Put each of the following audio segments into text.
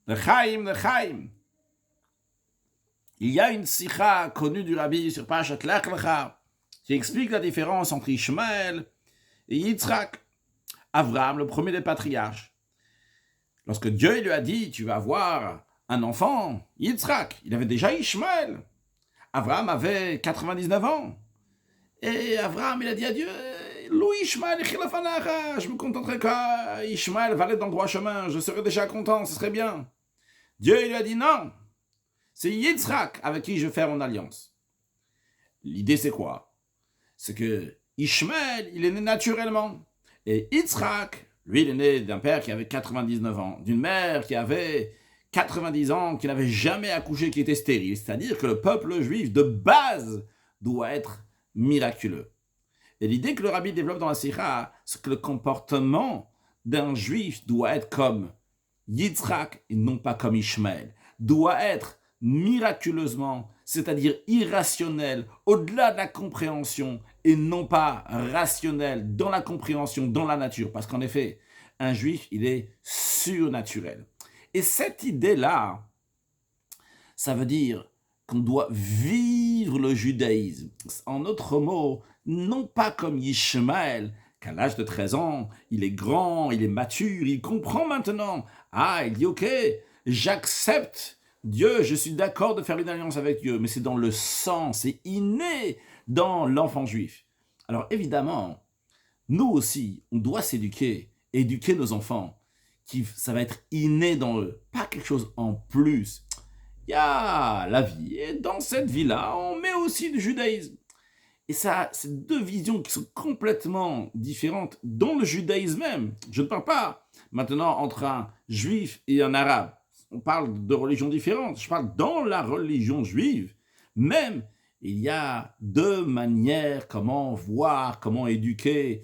L'Chaim. Il y a une sikha connue du Rabbi sur Parashat Lech Lecha qui explique la différence entre Ishmaël et Yitzhak. Abraham, le premier des patriarches. Lorsque Dieu lui a dit, tu vas avoir un enfant, Yitzhak, il avait déjà Ishmaël. Abraham avait 99 ans. Et Abraham, il a dit à Dieu, Louis Ishmaël, je me contenterai qu'Ishmaël va aller dans le droit chemin, je serai déjà content, ce serait bien. Dieu il lui a dit non, c'est Yitzhak avec qui je vais faire mon alliance. L'idée c'est quoi? C'est que Ishmaël, il est né naturellement. Et Yitzhak, lui, il est né d'un père qui avait 99 ans, d'une mère qui avait 90 ans, qui n'avait jamais accouché, qui était stérile. C'est-à-dire que le peuple juif de base doit être miraculeux. Et l'idée que le rabbi développe dans la Sikha, c'est que le comportement d'un juif doit être comme Yitzhak et non pas comme Ishmaël. Doit être miraculeusement, c'est-à-dire irrationnel, au-delà de la compréhension, et non pas rationnel dans la compréhension, dans la nature. Parce qu'en effet, un juif, il est surnaturel. Et cette idée-là, ça veut dire qu'on doit vivre le judaïsme. En d'autres mots, non pas comme Ishmaël, qu'à l'âge de 13 ans, il est grand, il est mature, il comprend maintenant. Il dit, ok, j'accepte Dieu, je suis d'accord de faire une alliance avec Dieu, mais c'est dans le sang, c'est inné dans l'enfant juif. Alors évidemment, nous aussi, on doit s'éduquer, éduquer nos enfants, ça va être inné dans eux, pas quelque chose en plus. Il y a la vie, et dans cette vie-là, on met aussi du judaïsme. Et ça, c'est deux visions qui sont complètement différentes dans le judaïsme même. Je ne parle pas maintenant entre un juif et un arabe. On parle de religions différentes. Je parle dans la religion juive. Même, il y a deux manières comment voir, comment éduquer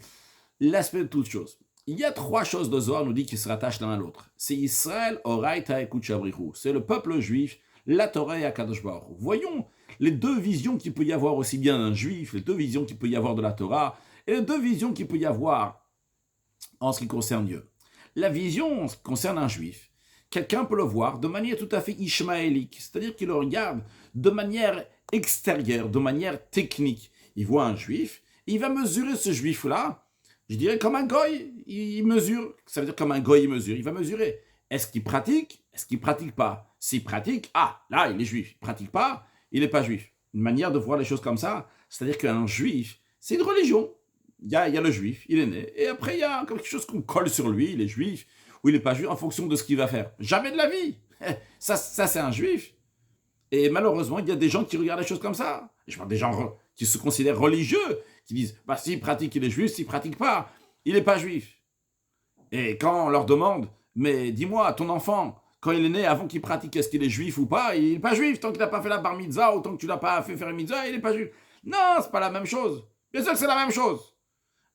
l'aspect de toutes choses. Il y a trois choses de Zohar nous dit qui se rattachent l'un à l'autre. C'est Israël, Oraita et Kuchabrihu. C'est le peuple juif, la Torah et Akadosh Baruch Hu. Voyons les deux visions qu'il peut y avoir aussi bien d'un juif, les deux visions qu'il peut y avoir de la Torah, et les deux visions qu'il peut y avoir en ce qui concerne Dieu. La vision en ce qui concerne un juif, quelqu'un peut le voir de manière tout à fait ishmaélique, c'est-à-dire qu'il le regarde de manière extérieure, de manière technique. Il voit un juif, il va mesurer ce juif-là, je dirais comme un goy, il mesure, ça veut dire comme un goy il mesure, il va mesurer. Est-ce qu'il pratique? Est-ce qu'il pratique pas? S'il pratique, là il est juif. Il pratique pas, il n'est pas juif. Une manière de voir les choses comme ça, c'est-à-dire qu'un juif, c'est une religion. Il y a le juif, il est né, et après il y a quelque chose qu'on colle sur lui, il est juif, ou il n'est pas juif, en fonction de ce qu'il va faire. Jamais de la vie. Ça c'est un juif. Et malheureusement, il y a des gens qui regardent les choses comme ça. Je parle des gens qui se considèrent religieux, qui disent, s'il pratique, il est juif, s'il pratique pas, il n'est pas juif. Et quand on leur demande, mais dis-moi, ton enfant, quand il est né, avant qu'il pratique, est-ce qu'il est juif ou pas? Il n'est pas juif, tant qu'il n'a pas fait la bar mitzvah, ou tant que tu l'as pas fait faire une mitzvah, il n'est pas juif. Non, c'est pas la même chose. Bien sûr que c'est la même chose.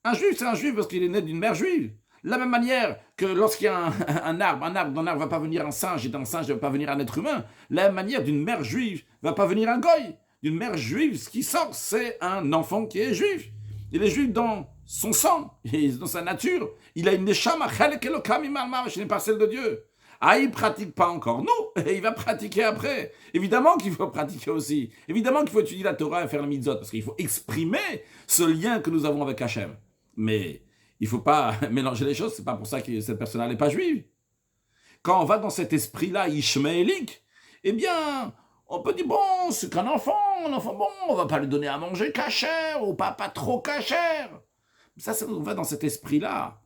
Un juif, c'est un juif parce qu'il est né d'une mère juive. De la même manière que lorsqu'il y a un arbre, d'un arbre va pas venir un singe, et d'un singe ne va pas venir un être humain. De la même manière, d'une mère juive va pas venir un goy. D'une mère juive, ce qui sort, c'est un enfant qui est juif. Il est juif dans son sang, dans sa nature. Il a une neshama, ce n'est pas celle de Dieu. Il ne pratique pas encore. Non, il va pratiquer après. Évidemment qu'il faut pratiquer aussi. Évidemment qu'il faut étudier la Torah et faire la mitzvot, parce qu'il faut exprimer ce lien que nous avons avec Hachem. Mais il ne faut pas mélanger les choses, c'est pas pour ça que cette personne-là n'est pas juive. Quand on va dans cet esprit-là, ishmaélique, eh bien, on peut dire, bon, c'est qu'un enfant, bon, on va pas lui donner à manger cachère, ou pas trop cachère. Ça, on va dans cet esprit-là.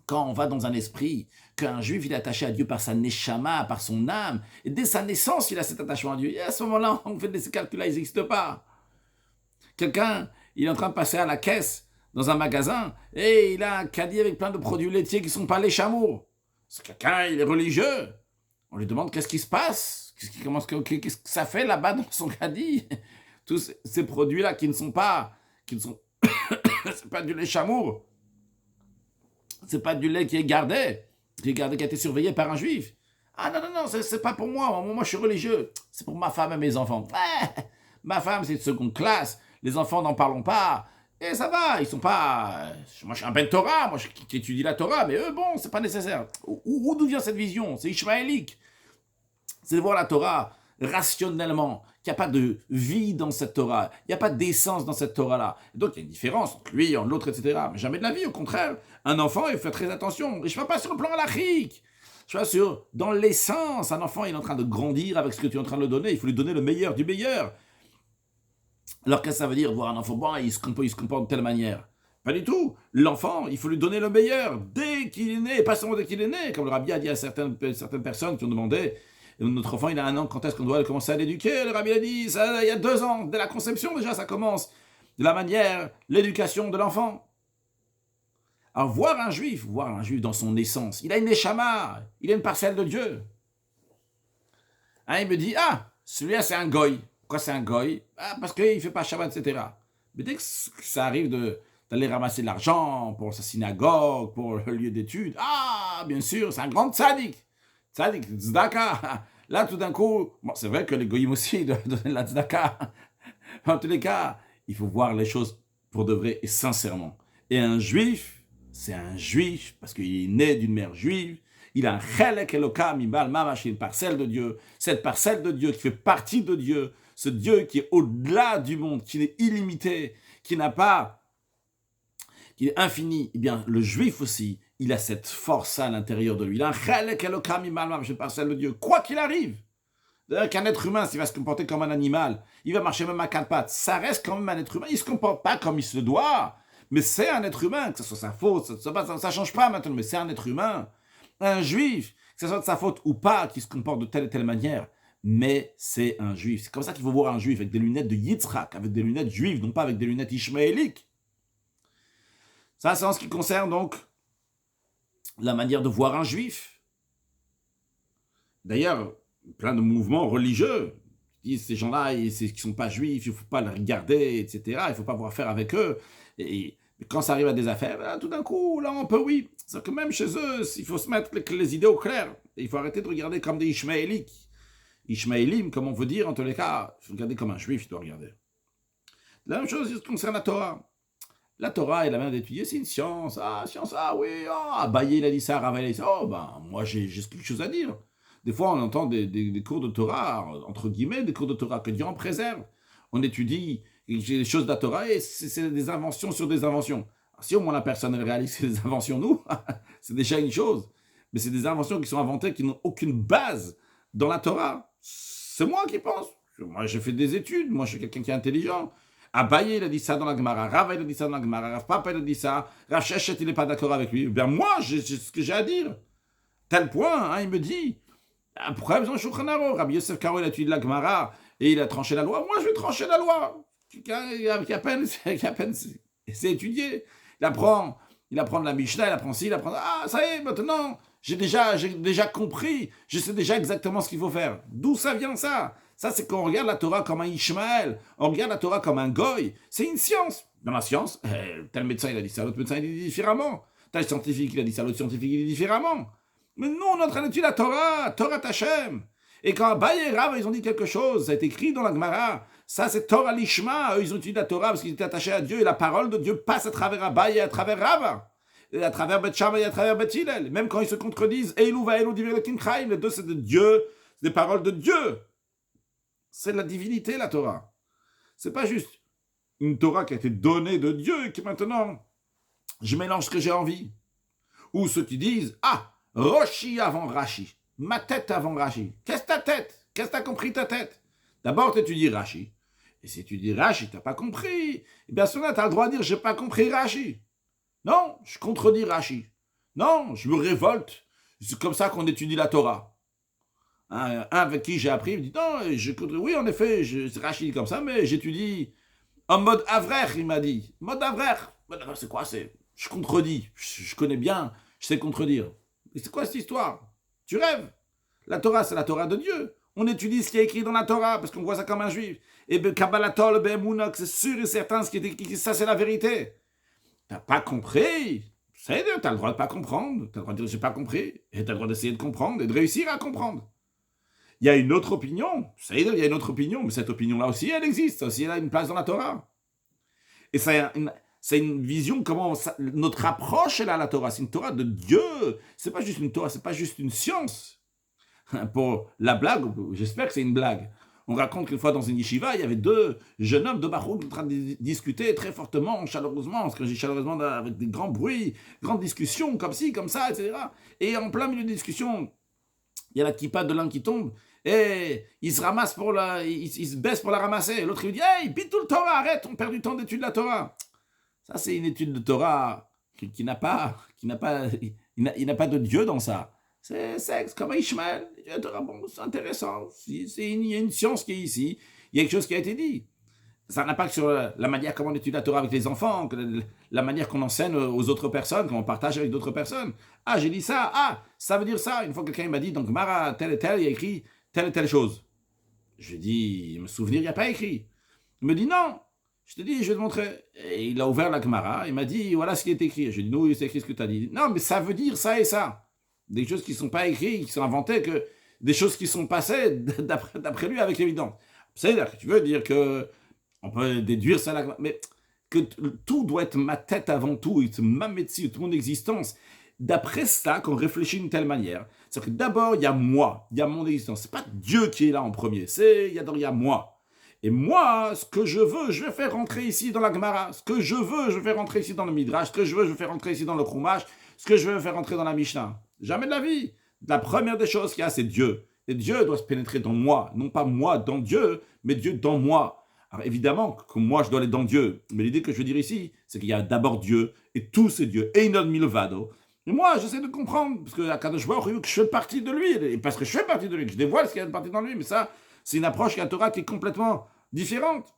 Quand on va dans un esprit qu'un juif, il est attaché à Dieu par sa neshama, par son âme, et dès sa naissance, il a cet attachement à Dieu. Et à ce moment-là, on fait ces calculs-là, ils n'existent pas. Quelqu'un, il est en train de passer à la caisse, dans un magasin, et il a un caddie avec plein de produits laitiers qui ne sont pas les chameaux. C'est quelqu'un, il est religieux. On lui demande qu'est-ce qui se passe, qu'est-ce que ça fait là-bas dans son caddie. Tous ces produits-là qui ne sont c'est pas du lait chameau. C'est pas du lait qui est gardé, qui a été surveillé par un juif. Non, c'est pas pour moi. Moi, je suis religieux. C'est pour ma femme et mes enfants. Ma femme, c'est de seconde classe. Les enfants, n'en parlons pas. Et ça va, ils sont pas... Moi, je suis un ben Torah, moi, qui étudie la Torah, mais eux, bon, c'est pas nécessaire. D'où vient cette vision? C'est ishmaélique. C'est de voir la Torah rationnellement, qu'il n'y a pas de vie dans cette Torah, il n'y a pas d'essence dans cette Torah-là. Donc il y a une différence entre lui, entre l'autre, etc. Mais jamais de la vie, au contraire. Un enfant, il fait très attention. Et je ne parle pas sur le plan halachique. Je parle sur, dans l'essence, un enfant, il est en train de grandir avec ce que tu es en train de lui donner. Il faut lui donner le meilleur du meilleur. Alors qu'est-ce que ça veut dire, voir un enfant, bon, il se comporte de telle manière? Pas du tout. L'enfant, il faut lui donner le meilleur dès qu'il est né, pas seulement dès qu'il est né. Comme le rabbi a dit à certaines personnes qui ont demandé, notre enfant, il a 1 an, quand est-ce qu'on doit commencer à l'éduquer? Le rabbi a dit, ça, il y a 2 ans, dès la conception déjà, ça commence. De la manière, l'éducation de l'enfant. Alors, voir un juif dans son essence, il a une neshama, il a une parcelle de Dieu. Hein, il me dit, ah, celui-là, c'est un goy. Pourquoi c'est un goy? Ah, parce qu'il ne fait pas Shabbat, etc. Mais dès que ça arrive d'aller ramasser de l'argent pour sa synagogue, pour le lieu d'études, ah, bien sûr, c'est un grand tzaddik. Tzaddik, tzedaka. Là, tout d'un coup, bon, c'est vrai que les goyim aussi doivent donner la tzedaka. En tous les cas, il faut voir les choses pour de vrai et sincèrement. Et un juif, c'est un juif parce qu'il est né d'une mère juive. Il a un chelek elokam ibal mamash, une parcelle de Dieu. Cette parcelle de Dieu qui fait partie de Dieu, ce Dieu qui est au-delà du monde, qui est illimité, qui n'a pas, qui est infini. Eh bien, le juif aussi, il a cette force à l'intérieur de lui. Il a un chelek elokam ibal mamash, une parcelle de Dieu, quoi qu'il arrive. D'ailleurs, qu'un être humain, s'il va se comporter comme un animal, il va marcher même à 4 pattes, ça reste quand même un être humain. Il ne se comporte pas comme il se doit, mais c'est un être humain, que ce soit sa faute, ça ne change pas maintenant, mais c'est un être humain. Un juif, que ce soit de sa faute ou pas, qui se comporte de telle et telle manière, mais c'est un juif. C'est comme ça qu'il faut voir un juif, avec des lunettes de Yitzhak, avec des lunettes juives, non pas avec des lunettes ishmaéliques. Ça, c'est en ce qui concerne donc la manière de voir un juif. D'ailleurs, plein de mouvements religieux disent ces gens-là, qui ne sont pas juifs, il ne faut pas les regarder, etc. Il ne faut pas avoir affaire avec eux. Et quand ça arrive à des affaires, là, tout d'un coup, là, on peut, oui. C'est que même chez eux, il faut se mettre les idées au clair. Et il faut arrêter de regarder comme des Ishmaélites. Ishmaélim, comme on veut dire, en tous les cas, il faut regarder comme un juif, il doit regarder. La même chose concerne la Torah. La Torah et la manière d'étudier, c'est une science. Ah, science, ah oui, ah, Baye, il a dit ça, Rava, il a dit ça. Oh, ben, moi, j'ai quelque chose à dire. Des fois, on entend des cours de Torah, entre guillemets, des cours de Torah que Dieu en préserve. On étudie les choses de la Torah et c'est des inventions sur des inventions. Alors, si au moins la personne elle réalise que c'est des inventions, nous, c'est déjà une chose. Mais c'est des inventions qui sont inventées, qui n'ont aucune base dans la Torah. C'est moi qui pense. Moi, j'ai fait des études. Moi, je suis quelqu'un qui est intelligent. Abaye, il a dit ça dans la Gemara. Rava, il a dit ça dans la Gemara. Rav Papa, il a dit ça. Rav Sheshet, il n'est pas d'accord avec lui. Ben moi, j'ai ce que j'ai à dire. Tel point, hein, il me dit... Pourquoi besoin de Shulchan Aruch? Rabbi Yosef Karo, il a étudié la Gemara et il a tranché la loi. Moi, je vais trancher la loi. Qui à peine c'est étudié. Il apprend de la Mishnah, il apprend ci, il apprend... Ah, ça y est, maintenant, j'ai déjà compris. Je sais déjà exactement ce qu'il faut faire. D'où ça vient, ça? Ça, c'est quand on regarde la Torah comme un Ishmaël. On regarde la Torah comme un Goy. C'est une science. Dans la science, tel médecin, il a dit ça, l'autre médecin, il dit différemment. Tel scientifique, il a dit ça, l'autre scientifique, il dit différemment. Mais nous, on est en train d'étudier la Torah Tachem. Et quand Abaye et Rav, ils ont dit quelque chose, ça a été écrit dans la Gemara, ça c'est Torah Lishma, eux ils ont étudié la Torah parce qu'ils étaient attachés à Dieu, et la parole de Dieu passe à travers Abaye et à travers Rav, et à travers Bet Shammai et à travers Bet Hillel. Même quand ils se contredisent, Eilu va Eilu divir lekin chaim, les deux c'est de Dieu, c'est des paroles de Dieu. C'est de la divinité la Torah. C'est pas juste une Torah qui a été donnée de Dieu et qui maintenant, je mélange ce que j'ai envie. Ou ceux qui disent, ah, Roshi avant Rashi. Ma tête avant Rashi. Qu'est-ce que ta tête? Qu'est-ce que t'as compris ta tête? D'abord, tu étudies Rashi. Et si tu dis Rashi, t'as pas compris. Eh bien, cela, tu as le droit de dire, j'ai pas compris Rashi. Non, je contredis Rashi. Non, je me révolte. C'est comme ça qu'on étudie la Torah. Un avec qui j'ai appris, il me dit, non, oui, en effet, Rashi dit comme ça, mais j'étudie en mode Avrer, il m'a dit. Mode Avrer. C'est quoi? Je contredis. Je connais bien, je sais contredire. Et c'est quoi cette histoire? Tu rêves. La Torah, c'est la Torah de Dieu. On étudie ce qui est écrit dans la Torah, parce qu'on voit ça comme un juif. Et Kabbalatol, Be'emunok, c'est sûr et certain, ce qui est écrit, ça c'est la vérité. T'as pas compris? C'est-à-dire, t'as le droit de pas comprendre. T'as le droit de dire, j'ai pas compris. Et t'as le droit d'essayer de comprendre et de réussir à comprendre. Il y a une autre opinion. C'est-à-dire, il y a une autre opinion, mais cette opinion-là aussi, elle existe. Ça aussi, elle a une place dans la Torah. Et ça c'est une vision, comment notre approche est là à la Torah. C'est une Torah de Dieu. C'est pas juste une Torah, c'est pas juste une science. pour la blague, j'espère que c'est une blague. On raconte qu'une fois dans une yeshiva, il y avait deux jeunes hommes de Bachouk en train de discuter très fortement, chaleureusement, parce que j'ai chaleureusement avec des grands bruits, grandes discussions, comme ci, comme ça, etc. Et en plein milieu de discussion, il y a la kippa de l'un qui tombe, et il se ramasse il se baisse pour la ramasser. Et l'autre il dit, hey, tout le Torah, arrête, on perd du temps d'étude de la Torah. Ça, c'est une étude de Torah qui n'a pas de Dieu dans ça. C'est comme Ishmael. Bon, c'est intéressant. Il y a une science qui est ici. Il y a quelque chose qui a été dit. Ça n'a pas que sur la manière comment on étudie la Torah avec les enfants, la manière qu'on enseigne aux autres personnes, qu'on partage avec d'autres personnes. Ah, j'ai dit ça. Ah, ça veut dire ça. Une fois, quelqu'un m'a dit, donc, Mara, tel et tel, il y a écrit telle et telle chose. Je lui ai dit, me souvenir, il n'y a pas écrit. Il me dit, non. Je te dis, je vais te montrer. Et il a ouvert la Gemara. Il m'a dit, voilà ce qui est écrit. Je lui ai dit, non, c'est écrit ce que tu as dit. Non, mais ça veut dire ça et ça. Des choses qui ne sont pas écrites, qui sont inventées, que des choses qui sont passées d'après lui avec évidence. C'est-à-dire que tu veux dire que on peut déduire ça, mais que tout doit être ma tête avant tout, ma médecine, toute mon existence. D'après ça, qu'on réfléchit d'une telle manière, c'est que d'abord, il y a moi, il y a mon existence. C'est pas Dieu qui est là en premier, il y a moi. Et moi, ce que je veux, je vais faire rentrer ici dans la Gemara. Ce que je veux, je vais faire rentrer ici dans le Midrash. Ce que je veux, je vais faire rentrer ici dans le Chumash. Ce que je veux faire rentrer dans la Mishnah. Jamais de la vie. La première des choses qu'il y a, c'est Dieu. Et Dieu doit se pénétrer dans moi. Non pas moi dans Dieu, mais Dieu dans moi. Alors évidemment que moi, je dois aller dans Dieu. Mais l'idée que je veux dire ici, c'est qu'il y a d'abord Dieu, et tout c'est Dieu. Einon milvado. Et moi, j'essaie de comprendre, parce que Akadosh Baruch Hu, que je fais partie de lui. Et parce que je fais partie de lui, que je dévoile ce qu'il y a de partie dans lui. Mais ça, c'est une approche à Torah qui est complètement différente.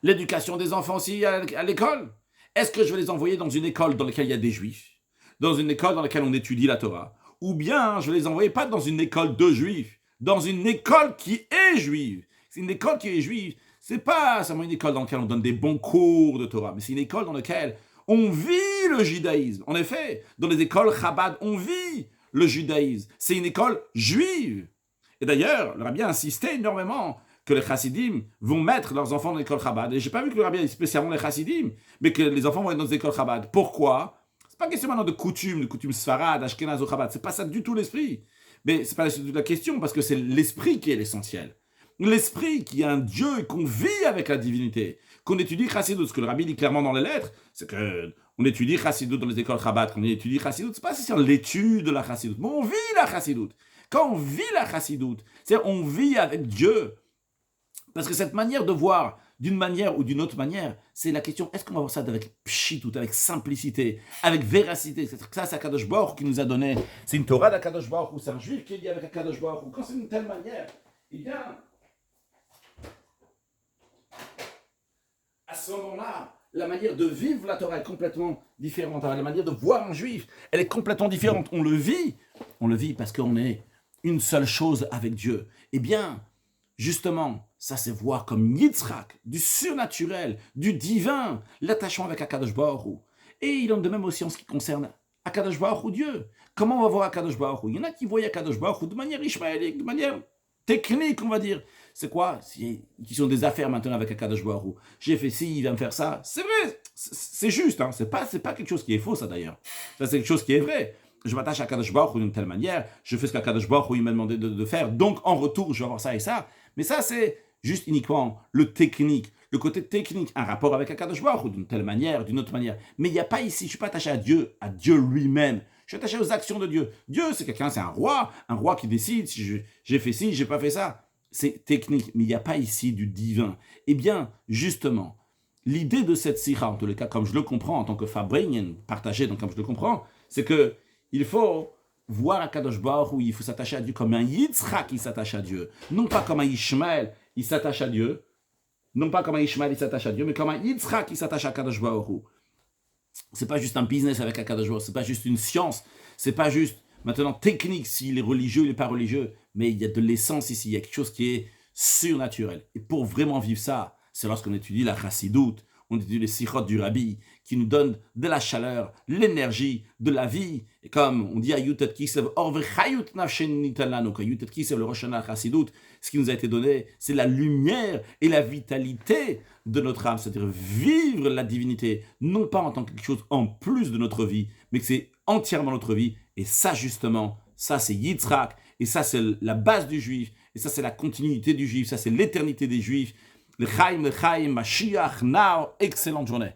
L'éducation des enfants aussi à l'école. Est-ce que je vais les envoyer dans une école dans laquelle il y a des juifs, dans une école dans laquelle on étudie la Torah, ou bien je vais les envoyer pas dans une école de juifs, dans une école qui est juive. C'est une école qui est juive. C'est pas seulement une école dans laquelle on donne des bons cours de Torah, mais c'est une école dans laquelle on vit le judaïsme. En effet, dans les écoles Chabad, on vit le judaïsme. C'est une école juive. Et d'ailleurs, le rabbi a insisté énormément que les chassidim vont mettre leurs enfants dans l'école Chabad. Et j'ai pas vu que le rabbi a dit spécialement les chassidim, mais que les enfants vont être dans les écoles Chabad. Pourquoi ? C'est pas question maintenant de coutume sfarad, ashkenaz ou Chabad. C'est pas ça du tout l'esprit. Mais c'est pas la question, parce que c'est l'esprit qui est l'essentiel. L'esprit qui est un Dieu et qu'on vit avec la divinité. Qu'on étudie Chassidut. Ce que le rabbi dit clairement dans les lettres, c'est qu'on étudie Chassidut dans les écoles Chabad. Qu'on étudie Chassidut, c'est pas sur l'étude de la Chassidut, mais on vit la Chassidut. Quand on vit la Chassidut, c'est-à-dire on vit avec Dieu. Parce que cette manière de voir d'une manière ou d'une autre manière, c'est la question, est-ce qu'on va voir ça avec pshitut, avec simplicité, avec véracité? C'est ça, c'est Akadosh Baruch qui nous a donné. C'est une Torah d'Akadosh Baruch, ou c'est un juif qui est lié avec Akadosh Baruch. Quand c'est d'une telle manière, eh bien, à ce moment-là, la manière de vivre la Torah est complètement différente. La manière de voir un juif, elle est complètement différente. On le vit parce qu'on est une seule chose avec Dieu. Eh bien, justement, ça c'est voir comme Yitzhak, du surnaturel, du divin, l'attachement avec Akadosh Baruch Hu. Et il en est de même aussi en ce qui concerne Akadosh Baruch Hu, Dieu. Comment on va voir Akadosh Baruch Hu? Il y en a qui voient Akadosh Baruch Hu de manière ishmaélique, de manière technique, on va dire. C'est quoi? Qui sont des affaires maintenant avec Akadosh Baruch Hu. J'ai fait ci, il va me faire ça. C'est vrai, c'est juste. Hein. C'est pas quelque chose qui est faux, ça d'ailleurs. Ça c'est quelque chose qui est vrai. Je m'attache à Akadosh Baruch Hu d'une telle manière, je fais ce qu'Akadosh Baruch Hu m'a demandé de faire, donc en retour, je vais avoir ça et ça. Mais ça, c'est juste uniquement le technique, le côté technique, un rapport avec Akadosh Baruch Hu d'une telle manière, d'une autre manière. Mais il n'y a pas ici, je ne suis pas attaché à Dieu lui-même. Je suis attaché aux actions de Dieu. Dieu, c'est quelqu'un, c'est un roi qui décide si j'ai fait ci, j'ai pas fait ça. C'est technique, mais il n'y a pas ici du divin. Eh bien, justement, l'idée de cette sikha, en tous les cas, comme je le comprends en tant que Fabringen, partagé, donc comme je le comprends, c'est que il faut voir Akadosh Baruch Hu, il faut s'attacher à Dieu comme un Yitzhak qui s'attache à Dieu. Non pas comme un Ishmael, il s'attache à Dieu. Non pas comme un Ishmael, il s'attache à Dieu, mais comme un Yitzhak qui s'attache à Akadosh Baruch Hu. C'est pas juste un business avec Akadosh Baruch Hu, c'est pas juste une science, c'est pas juste maintenant technique s'il est religieux, il n'est pas religieux, mais il y a de l'essence ici, il y a quelque chose qui est surnaturel. Et pour vraiment vivre ça, c'est lorsqu'on étudie la Chassidut, on étudie les sikhot du Rabbi, qui nous donnent de la chaleur, l'énergie, de la vie. Et comme on dit à Yutet Kislev, Orvechayut Nafshen Nitalano, que Yutet Kislev, le Rosh Hashanah Chassidut, ce qui nous a été donné, c'est la lumière et la vitalité de notre âme, c'est-à-dire vivre la divinité, non pas en tant que quelque chose en plus de notre vie, mais que c'est entièrement notre vie. Et ça, justement, ça, c'est Yitzhak. Et ça, c'est la base du juif. Et ça, c'est la continuité du juif. Ça, c'est l'éternité des juifs. Le Chaim, Mashiach, Now. Excellente journée.